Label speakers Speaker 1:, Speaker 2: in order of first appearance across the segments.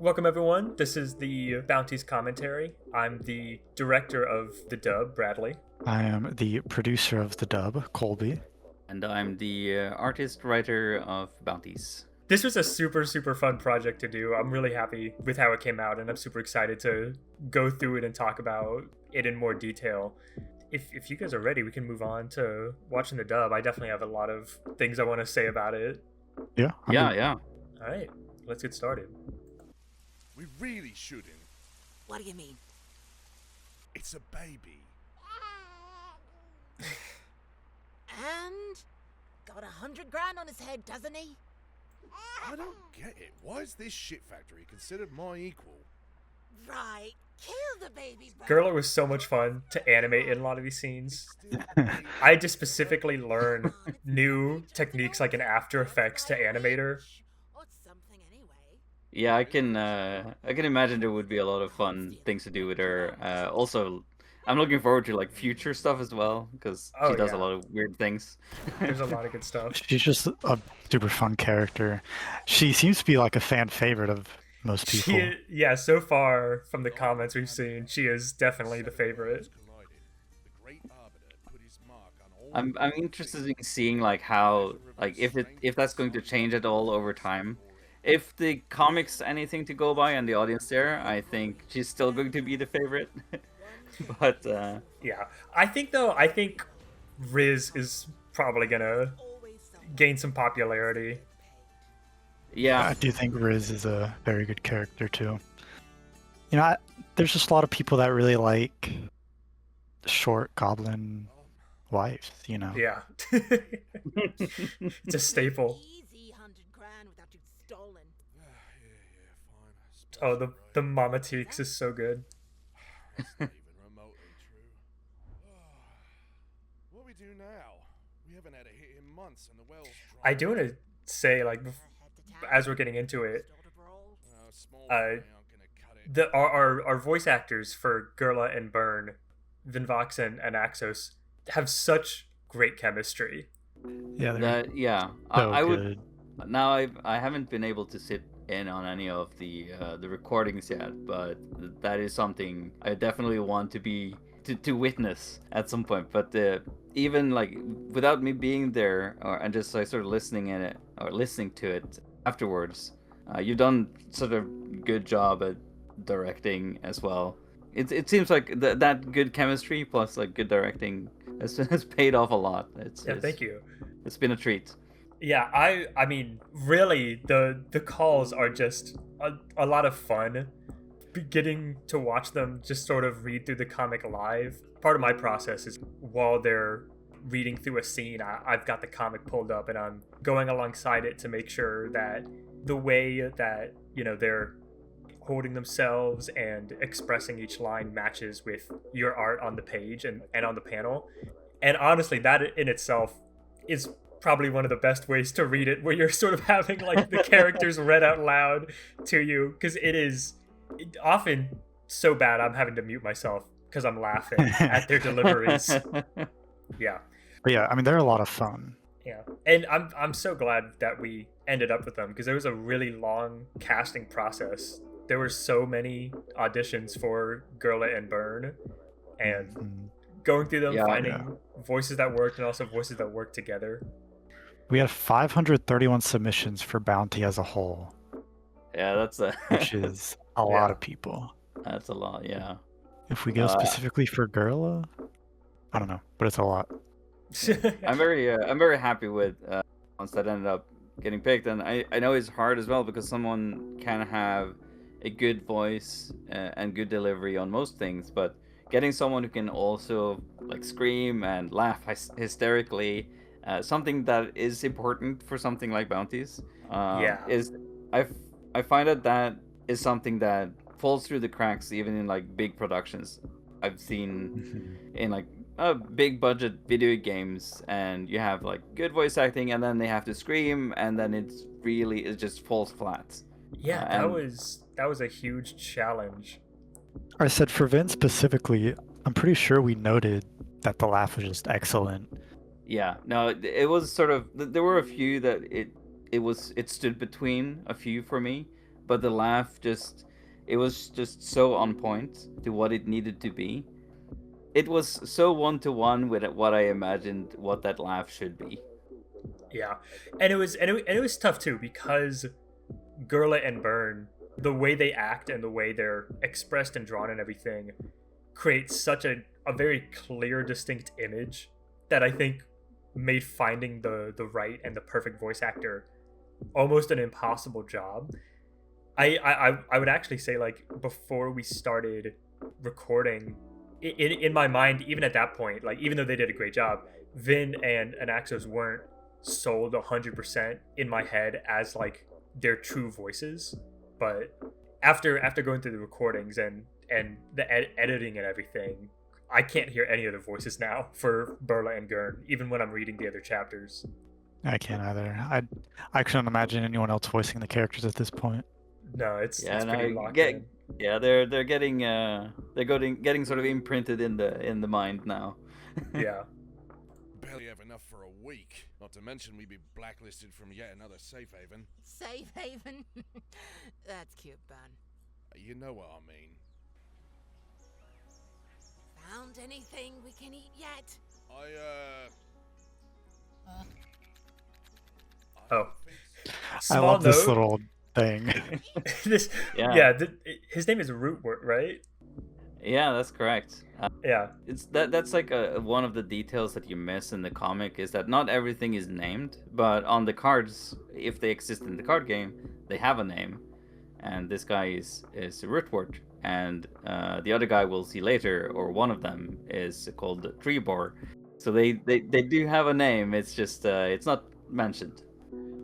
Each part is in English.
Speaker 1: Welcome, everyone. This is the Bounties commentary. I'm the director of the dub, Bradley.
Speaker 2: I am the producer of the dub, Colby.
Speaker 3: And I'm the artist-writer of Bounties.
Speaker 1: This was a super fun project to do. I'm really happy with how it came out, and I'm super excited to go through it and talk about it in more detail. If you guys are ready, we can move on to watching the dub. I definitely have a lot of things I want to say about it.
Speaker 2: Yeah.
Speaker 3: Yeah.
Speaker 1: All right, let's get started.
Speaker 4: We really shouldn't.
Speaker 5: What do you mean?
Speaker 4: It's a baby.
Speaker 5: And got 100 grand on his head, doesn't he?
Speaker 4: I don't get it. Why is this shit factory considered my equal?
Speaker 5: Right. Kill the baby.
Speaker 1: Gerla was so much fun to animate in a lot of these scenes. I had to specifically learn new techniques like in After Effects to animate her.
Speaker 5: Or something anyway.
Speaker 3: Yeah, I can imagine there would be a lot of fun things to do with her. Also, I'm looking forward to like future stuff as well because she does a lot of weird things.
Speaker 1: There's a lot of good stuff.
Speaker 2: She's just a super fun character. She seems to be like a fan favorite of most people.
Speaker 1: So far from the comments we've seen, she is definitely the favorite.
Speaker 3: I'm interested in seeing like how if that's going to change at all over time. If the comics anything to go by and the audience there, I think she's still going to be the favorite. But
Speaker 1: yeah, I think Riz is probably gonna gain some popularity.
Speaker 3: Yeah,
Speaker 2: I do think Riz is a very good character too. You know, there's just a lot of people that really like short goblin wives. You know.
Speaker 1: Yeah, it's a staple.
Speaker 5: Easy 100 grand without you stolen.
Speaker 1: Oh, the Mama Teeks is so good.
Speaker 4: What we do now? We haven't had a hit in months, and the well's dry.
Speaker 1: I do want to say, like, as we're getting into it, our voice actors for Gerla and Bern, Vinvox and Axos, have such great chemistry.
Speaker 2: Yeah,
Speaker 3: I would. Now I haven't been able to sit in on any of the recordings yet, but that is something I definitely want to witness at some point. But even like without me being there and just like sort of listening to it afterwards, you've done sort of good job at directing as well. It seems like that good chemistry plus like good directing has paid off a lot.
Speaker 1: Thank you.
Speaker 3: It's been a treat.
Speaker 1: Yeah, I mean, really, the calls are just a lot of fun. Getting to watch them just sort of read through the comic live. Part of my process is while they're reading through a scene, I've got the comic pulled up and I'm going alongside it to make sure that the way that, they're holding themselves and expressing each line matches with your art on the page and on the panel. And honestly, that in itself is probably one of the best ways to read it, where you're sort of having like the characters read out loud to you, because it is often so bad I'm having to mute myself because I'm laughing at their deliveries. Yeah.
Speaker 2: But yeah, I mean, they're a lot of fun.
Speaker 1: Yeah, and I'm so glad that we ended up with them, because there was a really long casting process. There were so many auditions for Gerla and Bern, and going through them, finding voices that worked and also voices that worked together.
Speaker 2: We had 531 submissions for Bounty as a whole.
Speaker 3: Yeah, that's
Speaker 2: which is a lot of people.
Speaker 3: That's a lot, yeah.
Speaker 2: If we go specifically for Gerla, I don't know, but it's a lot.
Speaker 3: I'm very happy with ones that ended up getting picked, and I know it's hard as well because someone can have a good voice and good delivery on most things, but getting someone who can also like scream and laugh hysterically, something that is important for something like Bounties, is I find that is something that falls through the cracks even in like big productions. I've seen in like big budget video games, and you have like good voice acting, and then they have to scream, and then it just falls flat.
Speaker 1: Yeah, that was a huge challenge.
Speaker 2: I said for Vin specifically, I'm pretty sure we noted that the laugh was just excellent.
Speaker 3: Yeah, no, it was sort of, there were a few that it stood between a few for me, but the laugh it was just so on point to what it needed to be. It was so one-to-one with what I imagined what that laugh should be.
Speaker 1: Yeah, and it was tough too because Gerla and Bern, the way they act and the way they're expressed and drawn and everything, creates such a very clear, distinct image that I think made finding the right and the perfect voice actor almost an impossible job. I would actually say, like, before we started recording, in my mind, even at that point, like, even though they did a great job, Vin and Anaxos weren't sold 100% in my head as like their true voices. But after going through the recordings and the editing and everything, I can't hear any of the voices now for Gerla and Bern, even when I'm reading the other chapters.
Speaker 2: I can't either. I couldn't imagine anyone else voicing the characters at this point.
Speaker 1: No, it's pretty locked
Speaker 3: get,
Speaker 1: in.
Speaker 3: Yeah, they're getting sort of imprinted in the mind now.
Speaker 1: Yeah.
Speaker 4: Barely have enough for a week. Not to mention we'd be blacklisted from yet another safe haven.
Speaker 5: Safe haven? That's cute, Bern.
Speaker 4: You know what I mean.
Speaker 5: Found anything we can eat yet?
Speaker 1: Oh.
Speaker 2: I
Speaker 1: Small
Speaker 2: love this
Speaker 1: note.
Speaker 2: little thing.
Speaker 1: This,
Speaker 3: Yeah.
Speaker 1: his name is Rootwort, right?
Speaker 3: Yeah, that's correct.
Speaker 1: Yeah.
Speaker 3: It's that's like one of the details that you miss in the comic is that not everything is named, but on the cards, if they exist in the card game, they have a name, and this guy is Rootwort, and the other guy we'll see later, or one of them is called Treebor. So they do have a name. It's just it's not mentioned.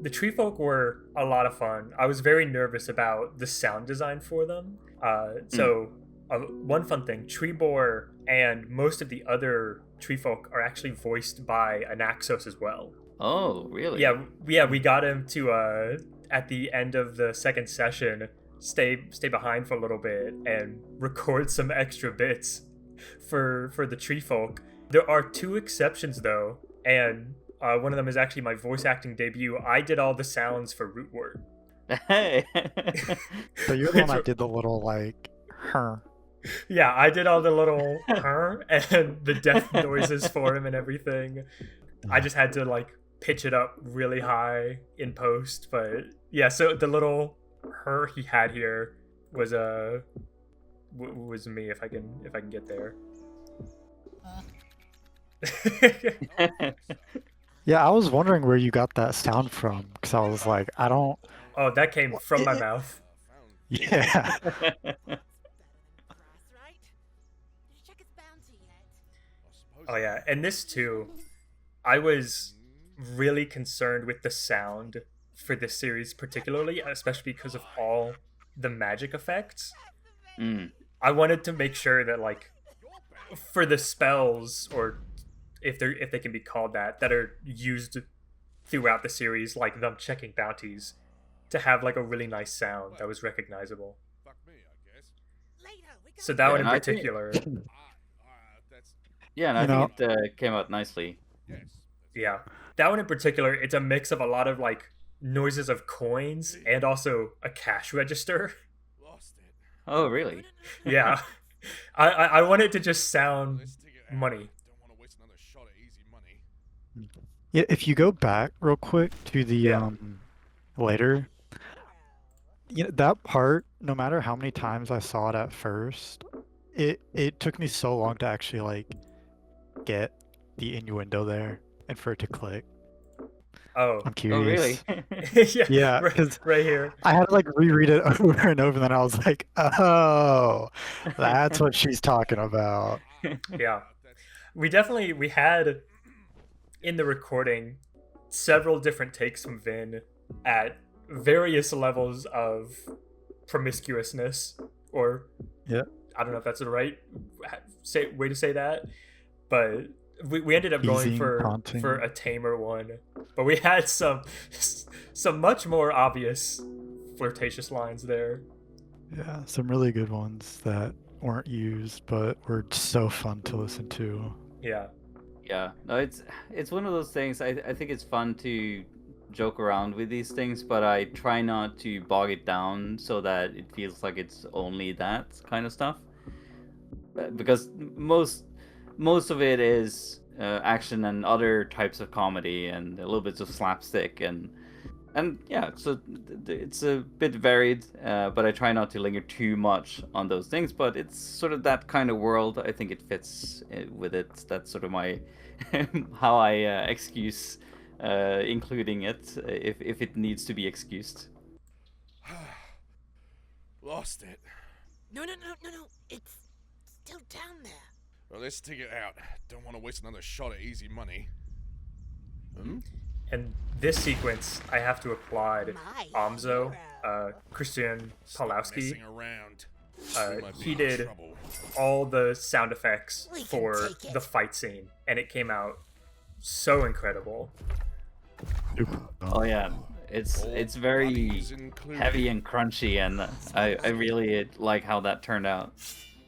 Speaker 1: The tree folk were a lot of fun. I was very nervous about the sound design for them. One fun thing, Treebor and most of the other tree folk are actually voiced by Anaxos as well.
Speaker 3: Oh, really?
Speaker 1: Yeah, we got him to at the end of the second session stay behind for a little bit and record some extra bits for the tree folk. There are two exceptions though, and one of them is actually my voice acting debut. I did all the sounds for Rootwort.
Speaker 3: Hey.
Speaker 2: So you're the one that did the little like her.
Speaker 1: Yeah, I did all the little and the death noises for him and everything. I just had to like pitch it up really high in post, but yeah. So the little her he had here was was me if I can get there.
Speaker 2: Yeah, I was wondering where you got that sound from because I was like, I don't.
Speaker 1: Oh, that came from my mouth.
Speaker 2: Yeah.
Speaker 5: Better than grass, right? Did you check his bounty yet?
Speaker 1: Oh yeah, and this too. I was really concerned with the sound for this series, particularly, especially because of all the magic effects. I wanted to make sure that, like, for the spells, or if they can be called that are used throughout the series, like them checking bounties, to have like a really nice sound that was recognizable.
Speaker 4: Fuck me, I guess.
Speaker 5: Later, we got
Speaker 1: So that one in
Speaker 3: and I think-
Speaker 1: particular,
Speaker 4: That's
Speaker 3: Yeah, and I think it came out nicely.
Speaker 4: yes.
Speaker 1: yeah, that one in particular, it's a mix of a lot of like noises of coins and also a cash register.
Speaker 4: Lost it.
Speaker 3: Oh, really?
Speaker 1: Yeah, I want it to just sound
Speaker 4: Let's dig it out.
Speaker 1: money.
Speaker 4: Don't want to waste another shot at easy money.
Speaker 2: Yeah, if you go back real quick to the
Speaker 1: Yeah.
Speaker 2: later, that part, no matter how many times I saw it at first, it took me so long to actually like get the innuendo there and for it to click.
Speaker 1: Oh,
Speaker 2: I'm
Speaker 3: Oh,
Speaker 2: curious.
Speaker 3: really?
Speaker 2: Yeah,
Speaker 1: right,
Speaker 2: 'cause-
Speaker 1: right here.
Speaker 2: I had to like reread it over and over, and then I was like, oh, that's what she's talking about.
Speaker 1: Yeah. We had in the recording several different takes from Vin at various levels of promiscuousness, or
Speaker 2: Yeah.
Speaker 1: I don't know if that's the right way to say that, but we ended up going
Speaker 2: Teasing, taunting.
Speaker 1: for a tamer one, but we had some much more obvious flirtatious lines there.
Speaker 2: Yeah, some really good ones that weren't used, but were so fun to listen to.
Speaker 1: Yeah.
Speaker 3: Yeah, no, it's one of those things. I think it's fun to joke around with these things, but I try not to bog it down so that it feels like it's only that kind of stuff. Because most of it is action and other types of comedy and a little bit of slapstick and yeah, so it's a bit varied, but I try not to linger too much on those things. But it's sort of that kind of world. I think it fits with it. That's sort of my how I excuse including it if it needs to be excused.
Speaker 4: Lost it.
Speaker 5: No. It's still down there.
Speaker 4: Well, let's take it out. Don't want to waste another shot at easy money.
Speaker 1: And this sequence, I have to applaud
Speaker 5: My
Speaker 1: Omso,
Speaker 5: hero.
Speaker 1: Christian
Speaker 4: Stop
Speaker 1: Palowski.
Speaker 4: messing around. We might be
Speaker 1: He
Speaker 4: in
Speaker 1: did
Speaker 4: trouble.
Speaker 1: all the sound effects
Speaker 5: We can
Speaker 1: for
Speaker 5: take it.
Speaker 1: the fight scene, and it came out so incredible.
Speaker 3: Oh yeah, it's very
Speaker 4: Bodies included.
Speaker 3: heavy and crunchy, and I really like how that turned out.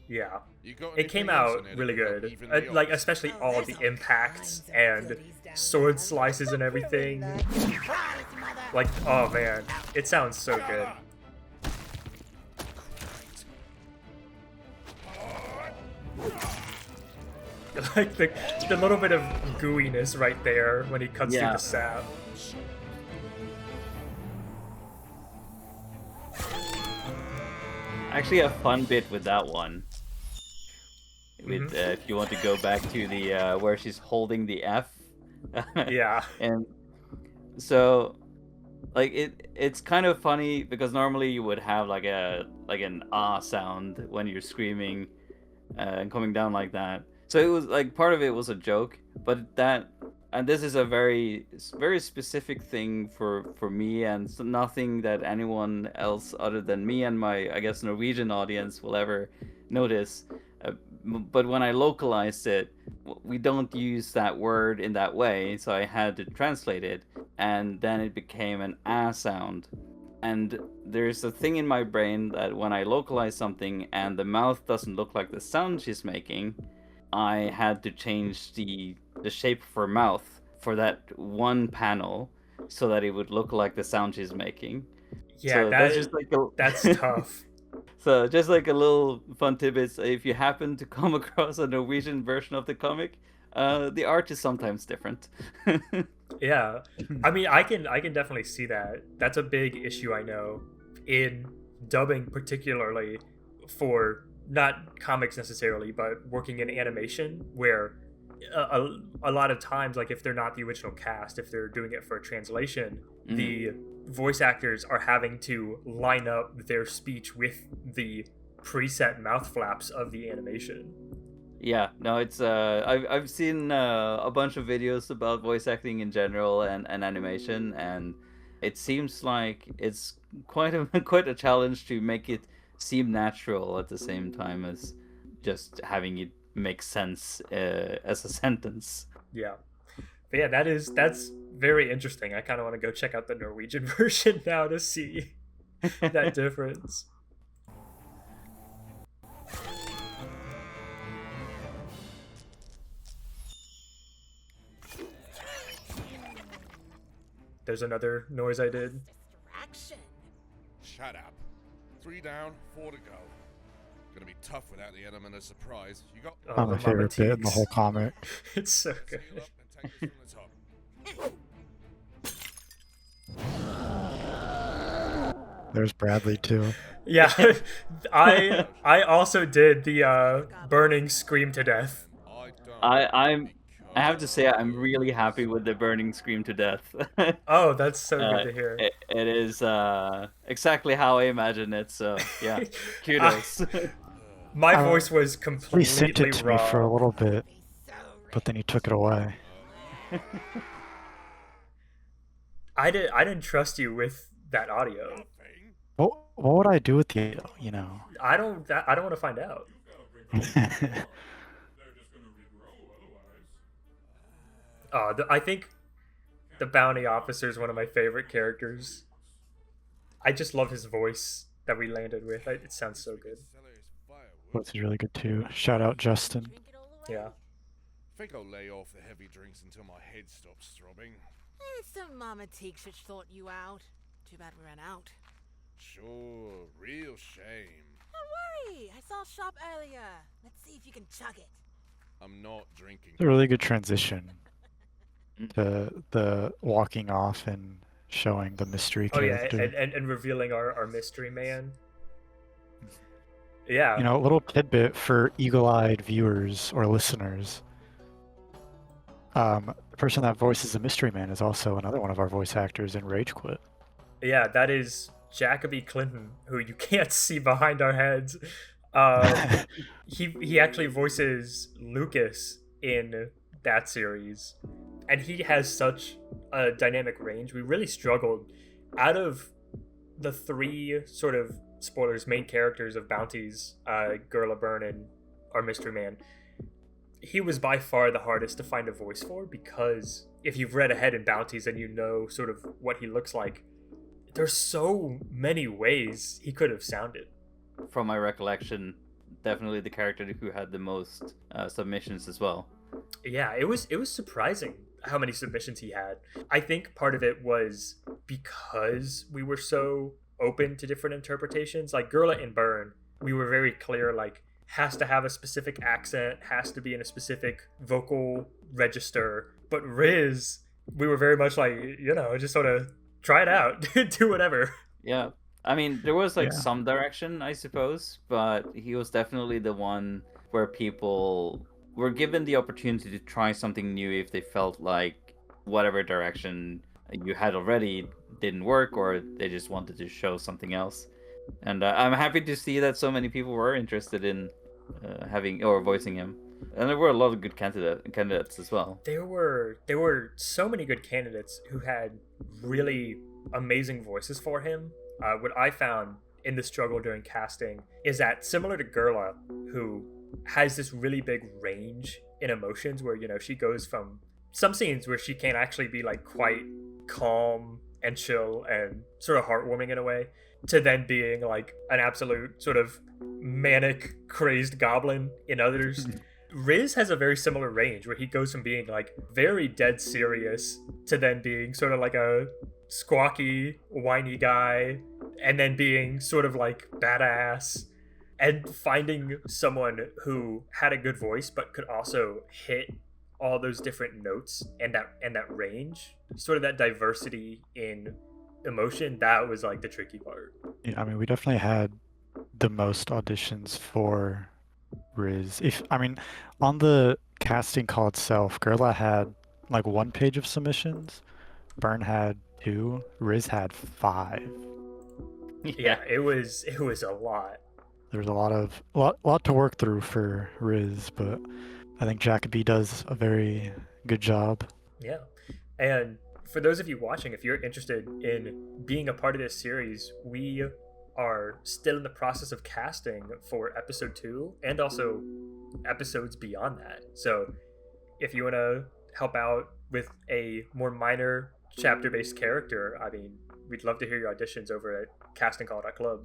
Speaker 1: Yeah,
Speaker 4: You got
Speaker 1: it came
Speaker 4: anything else
Speaker 1: out
Speaker 4: in there
Speaker 1: really
Speaker 4: to help
Speaker 1: good.
Speaker 4: even the
Speaker 1: Like
Speaker 4: odds?
Speaker 1: especially
Speaker 5: Oh,
Speaker 1: all
Speaker 5: there's
Speaker 1: the
Speaker 5: all
Speaker 1: impacts
Speaker 5: kinds of
Speaker 1: and
Speaker 5: goodies down
Speaker 1: sword
Speaker 5: there.
Speaker 1: slices and everything.
Speaker 5: Surprise, mother.
Speaker 1: Like, oh man, it sounds so good. Like the little bit of gooiness right there when he cuts through
Speaker 3: Yeah.
Speaker 1: the sap.
Speaker 3: Actually, a fun bit with that one. With
Speaker 1: Mhm.
Speaker 3: if you want to go back to the where she's holding the F.
Speaker 1: Yeah.
Speaker 3: And so, like it's kind of funny because normally you would have like an ah sound when you're screaming and coming down like that. So it was like part of it was a joke, but that and this is a very specific thing for me and so nothing that anyone else other than me and my I guess Norwegian audience will ever notice. But when I localized it, we don't use that word in that way, so I had to translate it, and then it became an ah sound. And there's a thing in my brain that when I localize something and the mouth doesn't look like the sound she's making, I had to change the shape of her mouth for that one panel so that it would look like the sound she's making.
Speaker 1: Yeah,
Speaker 3: So that's just like a...
Speaker 1: that's tough.
Speaker 3: So just like a little fun tidbits, if you happen to come across a Norwegian version of the comic, the art is sometimes different.
Speaker 1: Yeah, I mean, I can definitely see that. That's a big issue I know in dubbing, particularly for not comics necessarily, but working in animation, where a lot of times, like if they're not the original cast, if they're doing it for a translation, the voice actors are having to line up their speech with the preset mouth flaps of the animation.
Speaker 3: Yeah, no, it's I've seen a bunch of videos about voice acting in general and animation, and it seems like it's quite a challenge to make it seem natural at the same time as just having it make sense as a sentence.
Speaker 1: Yeah. But yeah, that's very interesting. I kind of want to go check out the Norwegian version now to see that difference. There's another noise I did.
Speaker 5: Distraction.
Speaker 4: Shut up. 3 down, 4 to go. Gonna be tough without the element of surprise. You got
Speaker 1: Oh,
Speaker 2: Not my
Speaker 1: the
Speaker 2: favorite bit in the
Speaker 1: Mama
Speaker 2: whole
Speaker 1: Teaks.
Speaker 2: comic.
Speaker 1: It's so good.
Speaker 4: seal up and take this from the top.
Speaker 2: There's Bradley too.
Speaker 1: Yeah, I also did the burning scream to death.
Speaker 3: I have to say I'm really happy with the burning scream to death.
Speaker 1: Oh, that's so good to hear.
Speaker 3: It is exactly how I imagine it. So yeah, kudos.
Speaker 1: My
Speaker 2: Uh,
Speaker 1: voice was
Speaker 2: He sent
Speaker 1: completely
Speaker 2: it to me for a
Speaker 1: raw.
Speaker 2: little bit,
Speaker 5: Be so
Speaker 2: but then he took it away.
Speaker 1: I didn't trust you with that audio.
Speaker 4: Nothing.
Speaker 2: What would I do with the, you know?
Speaker 1: I don't want to find out. I think the bounty officer is one of my favorite characters. I just love his voice that we landed with. It sounds so good.
Speaker 4: Seller's firewood.
Speaker 2: What's really good too. Shout out Justin.
Speaker 5: drink it all the way.
Speaker 1: Yeah.
Speaker 4: Think I'll lay off the heavy drinks until my head stops throbbing.
Speaker 5: Some mama teacher thought you out. Too bad we ran out.
Speaker 4: Sure, real shame.
Speaker 5: Don't worry, I saw a shop earlier. Let's see if you can chug it.
Speaker 4: I'm not drinking.
Speaker 2: It's a really good transition to the walking off and showing the mystery
Speaker 1: Oh yeah,
Speaker 2: character.
Speaker 1: and revealing our mystery man. Yeah.
Speaker 2: You know, a little tidbit for eagle-eyed viewers or listeners. The person that voices the mystery man is also another one of our voice actors in Rage Quit.
Speaker 1: Yeah, that is Jacoby Clinton, who you can't see behind our heads. He actually voices Lucas in that series, and he has such a dynamic range. We really struggled. Out of the three sort of spoilers main characters of Bounties, Gerla, Bern, and our mystery man, he was by far the hardest to find a voice for, because if you've read ahead in Bounties and you know sort of what he looks like, there's so many ways he could have sounded.
Speaker 3: From my recollection, definitely the character who had the most submissions as well.
Speaker 1: Yeah, it was surprising how many submissions he had. I think part of it was because we were so open to different interpretations. Like Gerla and Bern, we were very clear, like, has to have a specific accent, has to be in a specific vocal register. But Riz, we were very much like, you know, just sort of try it out, do whatever.
Speaker 3: Yeah. I mean, there was like
Speaker 2: Yeah.
Speaker 3: some direction, I suppose, but he was definitely the one where people were given the opportunity to try something new if they felt like whatever direction you had already didn't work, or they just wanted to show something else. And I'm happy to see that so many people were interested in having or voicing him. And there were a lot of good candidates as well.
Speaker 1: There were so many good candidates who had really amazing voices for him. What I found in the struggle during casting is that, similar to Gerla, who has this really big range in emotions, where, you know, she goes from some scenes where she can actually be like quite calm and chill and sort of heartwarming in a way, to then being like an absolute sort of manic, crazed goblin in others. Riz has a very similar range, where he goes from being like very dead serious to then being sort of like a squawky, whiny guy, and then being sort of like badass, and finding someone who had a good voice but could also hit all those different notes and that range, sort of that diversity in emotion. That was like the tricky part.
Speaker 2: Yeah, I mean, we definitely had the most auditions for Riz. On the casting call itself, Gerla had like 1 page of submissions, Bern had 2, Riz had 5.
Speaker 1: Yeah, it was a lot.
Speaker 2: There's a lot to work through for Riz, but I think Jacoby does a very good job.
Speaker 1: Yeah. And for those of you watching, if you're interested in being a part of this series, we are still in the process of casting for episode 2 and also episodes beyond that. So if you want to help out with a more minor chapter-based character, I mean, we'd love to hear your auditions over at castingcall.club.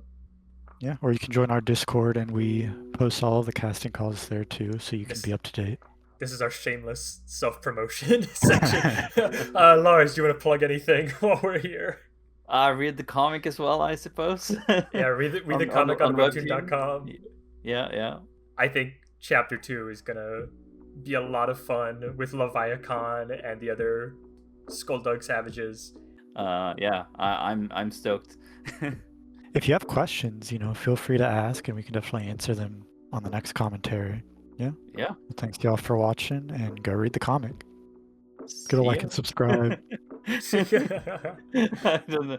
Speaker 2: Yeah, or you can join our Discord, and we post all of the casting calls there too, so you can be up to date.
Speaker 1: This is our shameless self-promotion section. Lars, do you want to plug anything while we're here?
Speaker 3: Read the comic as well, I suppose.
Speaker 1: Yeah, read the comic on webtoon.com.
Speaker 3: Yeah.
Speaker 1: I think chapter 2 is gonna be a lot of fun with Leviathan and the other Skulldug savages.
Speaker 3: Yeah, I'm stoked.
Speaker 2: If you have questions, feel free to ask, and we can definitely answer them on the next commentary. Yeah?
Speaker 3: Yeah.
Speaker 2: Well, thanks y'all for watching, and go read the comic. Go
Speaker 3: See
Speaker 2: like
Speaker 3: ya.
Speaker 2: and subscribe.
Speaker 3: I don't know.